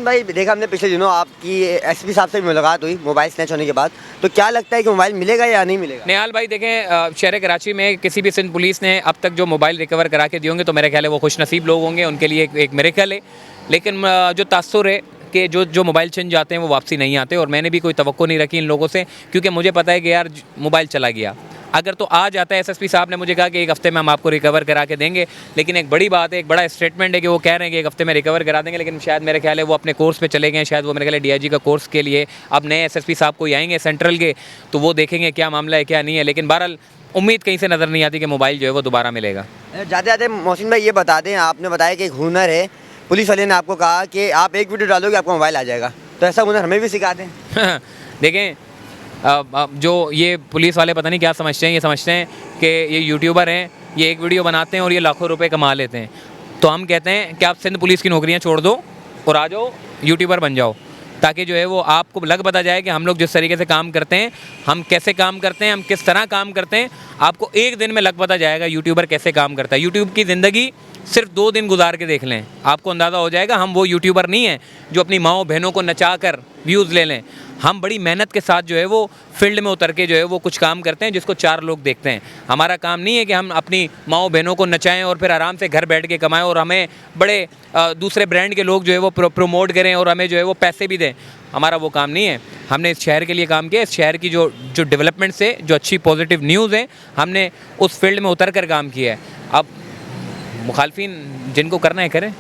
भाई देखा हमने पिछले दिनों आपकी एसपी साहब से मुलाकात हुई मोबाइल स्नैच होने के बाद, तो क्या लगता है कि मोबाइल मिलेगा या नहीं मिलेगा? निहाल भाई देखें, शहर कराची में किसी भी सिंध पुलिस ने अब तक जो मोबाइल रिकवर करा के दिए होंगे तो मेरा ख्याल है वो खुशनसीब लोग होंगे, उनके लिए एक मिरेकल है। लेकिन जो तासुर है कि जो मोबाइल छिन जाते हैं वो वापसी नहीं आते, और मैंने भी कोई तवक्को नहीं रखी इन लोगों से, क्योंकि मुझे पता है कि यार मोबाइल चला गया। अगर तो आ जाता है, एसएसपी साहब ने मुझे कहा कि एक हफ्ते में हम आपको रिकवर करा के देंगे, लेकिन एक बड़ी बात है, एक बड़ा स्टेटमेंट है कि वो कह रहे हैं कि एक हफ्ते में रिकवर करा देंगे, लेकिन शायद मेरे ख्याल है वो अपने कोर्स पे चले गए हैं, शायद वो मेरे ख्याल है डीआईजी का कोर्स के लिए अब नए एसएसपी साहब कोई आएंगे सेंट्रल के, तो वो देखेंगे क्या मामला है क्या नहीं है। लेकिन बहरहाल उम्मीद कहीं से नज़र नहीं आती कि मोबाइल जो है वो दोबारा मिलेगा। जाते जाते मोहसिन भाई ये बता दें, आपने बताया कि एक हुनर है, पुलिस वाले ने आपको कहा कि आप एक वीडियो डालोगे आपका मोबाइल आ जाएगा, तो ऐसा हुनर हमें भी सिखा दें। देखें, अब जो ये पुलिस वाले पता नहीं क्या समझते हैं, ये समझते हैं कि ये यूट्यूबर हैं, ये एक वीडियो बनाते हैं और ये लाखों रुपए कमा लेते हैं। तो हम कहते हैं कि आप सिंध पुलिस की नौकरियां छोड़ दो और आ जाओ यूट्यूबर बन जाओ, ताकि जो है वो आपको लग पता जाए कि हम लोग जिस तरीके से काम करते हैं, हम कैसे काम करते हैं, हम किस तरह काम करते हैं, आपको एक दिन में लग पता जाएगा यूट्यूबर कैसे काम करता है। यूट्यूब की ज़िंदगी सिर्फ 2 दिन गुजार के देख लें, आपको अंदाज़ा हो जाएगा हम वो यूट्यूबर नहीं हैं जो अपनी माँओं बहनों को नचा कर व्यूज़ ले लें। हम बड़ी मेहनत के साथ जो है वो फील्ड में उतर के जो है वो कुछ काम करते हैं जिसको 4 लोग देखते हैं। हमारा काम नहीं है कि हम अपनी माँओं बहनों को नचाएं और फिर आराम से घर बैठ के कमाएं और हमें बड़े दूसरे ब्रांड के लोग जो है वो प्रमोट करें और हमें जो है वो पैसे भी दें। हमारा वो काम नहीं है। हमने इस शहर के लिए काम किया, इस शहर की जो डेवलपमेंट से जो अच्छी पॉजिटिव न्यूज़ है, हमने उस फील्ड में उतर कर काम किया है। अब मुखालफिन जिनको करना है करें।